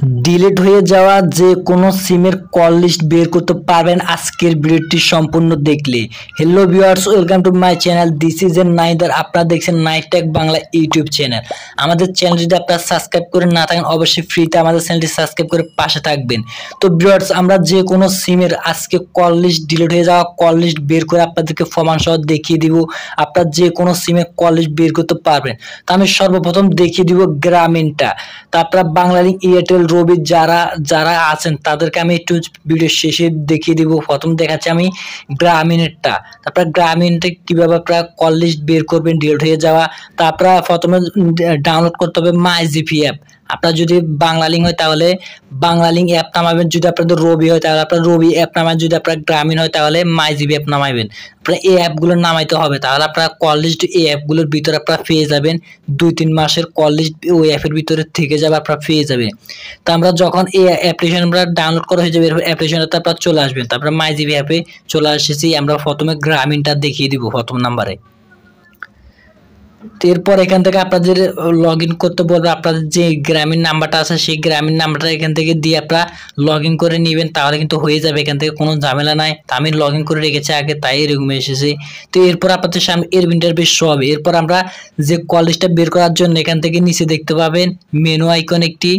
Delete হয়ে যাওয়া যে কোনো সিমের কল লিস্ট বের করতে পারবেন আজকের ভিডিওটি সম্পূর্ণ দেখলে। Hello viewers, welcome to my channel. This is a neither. আপনারা দেখছেন নাইটেক বাংলা ইউটিউব চ্যানেল। আমাদের চ্যানেল যদি আপনারা সাবস্ক্রাইব করে না থাকেন অবশ্যই ফ্রিতে আমাদের চ্যানেলটি সাবস্ক্রাইব করে পাশে থাকবেন। তো ভিউয়ার্স, আমরা যে কোনো সিমের আজকে কল লিস্ট ডিলিট হয়ে যাওয়া কল লিস্ট বের করে আপনাদেরকে প্রমাণ সহ দেখিয়ে দিব। আপনারা যে কোনো সিমের কল লিস্ট বের করতে পারবেন। তো আমি সর্বপ্রথম দেখিয়ে দিব গ্রামীণটা। তো আপনারা বাংলালিংক, এয়ারটেল, রবি যারা আছেন তাদেরকে আমি একটু ভিডিও শেষে দেখিয়ে দিব। প্রথম দেখাচ্ছি আমি গ্রামীণেরটা। তারপর গ্রামীণটা কিভাবে আপনারা কল লিস্ট বের করবেন ডিলিট হয়ে যাওয়া। তা আপনারা প্রথমে ডাউনলোড করতে হবে মাইজিপি অ্যাপ। আপনার যদি বাংলালিংক হয় তাহলে বাংলালিংক অ্যাপ নামাবেন, যদি আপনাদের রবি হয় তাহলে আপনার রবি অ্যাপ নামাবেন, যদি আপনার গ্রামীণ হয় তাহলে মাইজিপি অ্যাপ নামাবেন। আপনার এই অ্যাপগুলো নামাইতে হবে, তাহলে আপনারা কল লিস্ট এই অ্যাপগুলোর ভিতরে আপনারা পেয়ে যাবেন। 2-3 মাসের কল লিস্ট ওই অ্যাপের ভিতরে থেকে যাবে, আপনারা পেয়ে যাবেন। তো আমরা যখন এই অ্যাপ্লিকেশন আমরা ডাউনলোড করা হয়ে যাবে অ্যাপ্লিকেশনটা আপনারা চলে আসবেন। তারপরে মাইজিপি অ্যাপে চলে এসেছি। আমরা প্রথমে গ্রামীণটা দেখিয়ে দিব প্রথম নাম্বারে। এরপর এখান থেকে আপনাদের লগ ইন করতে বলবে। আপনাদের যে গ্রামীণ নাম্বারটা আছে সেই গ্রামীণ নাম্বারটা এখান থেকে দিয়ে আপনারা লগ ইন করে নেবেন, তাহলে কিন্তু হয়ে যাবে। এখান থেকে কোনো ঝামেলা নাই। তা আমি লগ ইন করে রেখেছি আগে, তাই এরকম এসেছে। তো এরপর আপনাদের সামনে এর ইন্টারফেস শো হবে। এরপর আমরা যে কল লিস্টটা বের করার জন্য এখান থেকে নিচে দেখতে পাবেন মেনু আইকন একটি।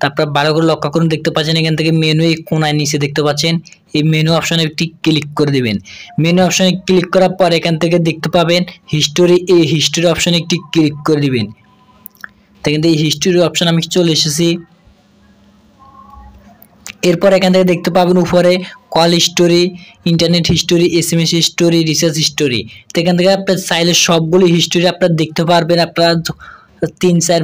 তারপর ভালো করে লক্ষ্য করুন, দেখতে পাচ্ছেন এখান থেকে মেনু এই কোনায় নিচে দেখতে পাচ্ছেন। এই মেনু অপশনে একটি ক্লিক করে দিবেন। মেনু অপশনে ক্লিক করার পর এখান থেকে দেখতে পাবেন হিস্টোরি। এই হিস্টোরি অপশনে একটি ক্লিক করে দিবেন। এখান থেকে এই হিস্টোরি অপশন আমি চলে এসেছি। এরপর এখান থেকে দেখতে পাবেন উপরে call history, internet history, SMS history, recharge history. তো এখান থেকে আপনার চাইলে সবগুলো হিস্টোরি আপনারা দেখতে পারবেন। আপনারা 3-4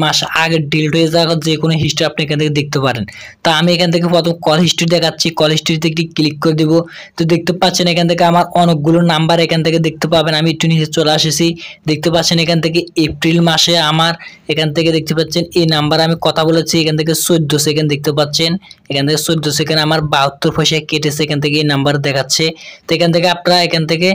মাস আগে ডিলিট হয়ে যাওয়া যে কোনো হিস্ট্রি আপনি এখান থেকে দেখতে পারেন। তা আমি এখান থেকে প্রথম কল হিস্ট্রি দেখাচ্ছি। কল হিস্ট্রিতে একটি ক্লিক করে দেব। তো দেখতে পাচ্ছেন এখান থেকে আমার অনেকগুলো নাম্বার এখান থেকে দেখতে পাবেন। আমি একটু নিচে চলে আসেছি। দেখতে পাচ্ছেন এখান থেকে এপ্রিল মাসে আমার এখান থেকে দেখতে পাচ্ছেন এই নাম্বার আমি কথা বলেছি। এখান থেকে 14 সেকেন্ড দেখতে পাচ্ছেন। এখান থেকে 14 সেকেন্ড আমার 72 পয়সা কেটেছে। এখান থেকে এই নাম্বার দেখাচ্ছে। তো এখান থেকে আপনারা এখান থেকে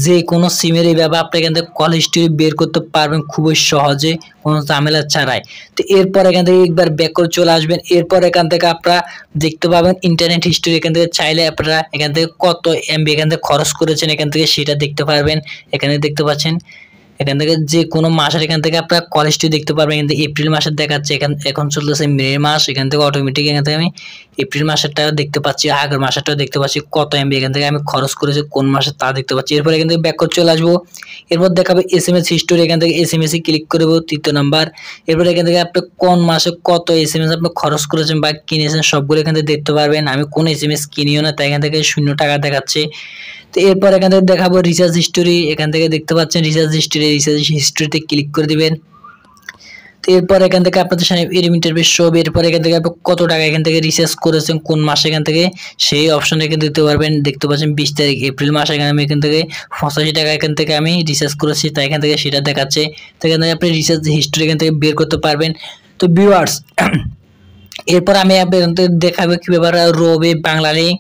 যে কোনো সিমের এইভাবে আপনি এখান থেকে কল হিস্ট্রি বের করতে পারবেন খুবই সহজে, কোনো ঝামেলা ছাড়াই। তো এরপর এখান থেকে একবার ব্যাক করে চলে আসবেন। এরপর এখান থেকে আপনারা দেখতে পাবেন ইন্টারনেট হিস্ট্রি। এখান থেকে চাইলে আপনারা এখান থেকে কত এমবি এখান থেকে খরচ করেছেন এখান থেকে সেটা দেখতে পারবেন। এখানে দেখতে পাচ্ছেন এখান থেকে যে কোনো মাসের এখান থেকে আপনারা কল হিস্ট্রি দেখতে পারবেন। এখান থেকে এপ্রিল মাসের দেখাচ্ছে, এখন চলতেছে মে মাস। এখান থেকে অটোমেটিক এখান থেকে আমি এপ্রিল মাসেরটাও দেখতে পাচ্ছি, আগের মাসেরটাও দেখতে পাচ্ছি, কত এমবি এখান থেকে আমি খরচ করেছি কোন মাসে তা দেখতে পাচ্ছি। এরপর এখান থেকে ব্যাক করে চলে আসবো। এরপর দেখাবে SMS হিস্টোরি। এখান থেকে SMS এ ক্লিক করব, 3 নাম্বার। এরপর এখান থেকে আপনি কোন মাসে কত SMS আপনি খরচ করেছেন বা কিনেছেন সবগুলো এখান থেকে দেখতে পারবেন। আমি কোন SMS কিনিও না, তাই এখান থেকে 0 টাকা দেখাচ্ছে। তো এরপর এখান থেকে দেখাবো রিচার্জ হিস্টোরি। এখান থেকে দেখতে পাচ্ছেন রিচার্জ হিস্টোরিতে ক্লিক করে দিবেন। তো এরপর এখান থেকে আপনাদের সামনে ইন্টারফেস শো হবে। এরপর এখান থেকে আপনি কত টাকা এখান থেকে রিচার্জ করেছেন কোন মাসে এখান থেকে সেই অপশনে এখানে দেখতে পারবেন। দেখতে পাচ্ছেন 20 তারিখ এপ্রিল মাসে এখানে আমি এখান থেকে 85 টাকা এখান থেকে আমি রিচার্জ করেছি, তাই এখান থেকে সেটা দেখাচ্ছে। তো এখান থেকে আপনি রিচার্জ হিস্টোরি এখান থেকে বের করতে পারবেন। তো ভিউয়ার্স, এরপর আমি আপনাদের দেখাবো কিভাবে রবি, বাংলালিংক,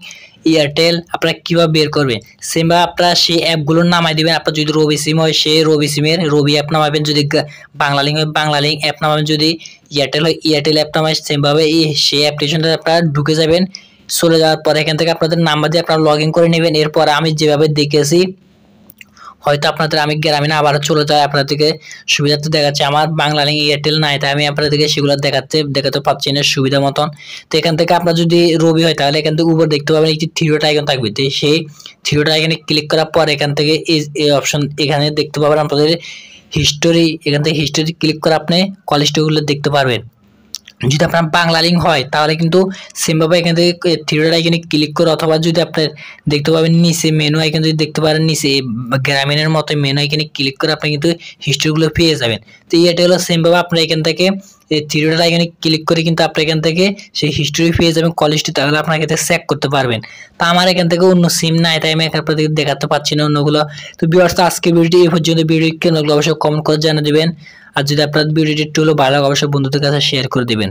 এয়ারটেল আপনারা কীভাবে বের করবেন। সেমভাবে আপনারা সেই অ্যাপগুলোর নামাই দেবেন। আপনার যদি রবি সিম হয় সেই রবি সিমের রবি অ্যাপ নামাবেন, যদি বাংলালিংক হয় বাংলালিংক অ্যাপ নামাবেন, যদি এয়ারটেল হয় এয়ারটেল অ্যাপ নামাবেন। সেমভাবে সেই অ্যাপ্লিকেশনটা আপনারা ঢুকে যাবেন। চলে যাওয়ার পর এখান থেকে আপনাদের নাম্বার দিয়ে আপনারা লগ ইন করে নেবেন। এরপর আমি যেভাবে দেখেছি, হয়তো আপনাদের আমি গ্রামীণ আবার চলে যায়, আপনাদেরকে সুবিধাতে দেখাচ্ছে। আমার বাংলালিংক এয়ারটেল নাই, তাই আমি আপনাদেরকে সেগুলো দেখাতে পাচ্ছি না সুবিধা মতন। তো এখান থেকে আপনার যদি রবি হয় তাহলে এখান থেকে উপর দেখতে পাবেন একটি থ্রিডট আইকন থাকবে। তো সেই থ্রিডট আইকনে ক্লিক করার পর এখান থেকে এই অপশন এখানে দেখতে পাবেন আপনাদের হিস্টোরি। এখান থেকে হিস্টোরি ক্লিক করে আপনি কল হিস্টোরিগুলো দেখতে পারবেন। যদি আপনার বাংলালিংক হয় তাহলে কিন্তু সেমভাবে এখান থেকে থ্রিডট আইকনে ক্লিক করে, অথবা যদি আপনার দেখতে পাবেন নিচে মেনু আইকন যদি দেখতে পারেন নিচে গ্রামীণের মতো মেনু আইকনে ক্লিক করে আপনি কিন্তু হিস্ট্রিগুলো পেয়ে যাবেন। তো এয়ারটেল সেমভাবে আপনার এখান থেকে থ্রিডট আইকনে ক্লিক করে কিন্তু আপনি এখান থেকে সেই হিস্ট্রি পেয়ে যাবেন কল হিস্ট্রি, তাহলে আপনার এখান থেকে চেক করতে পারবেন। তা আমার এখান থেকে অন্য সিম নাই, তাই আমি আপনাদেরকে দেখাতে পাচ্ছি না অন্যগুলো। তো ভিউয়ার্স, আজকে ভিডিওটি এই পর্যন্ত। ভিডিও কেন অবশ্যই কমেন্ট করে জানিয়ে দেবেন। আর যদি আপনার ভিডিওটি একটু হলেও ভালো লাগে অবশ্যই বন্ধুদের কাছে শেয়ার করে দেবেন।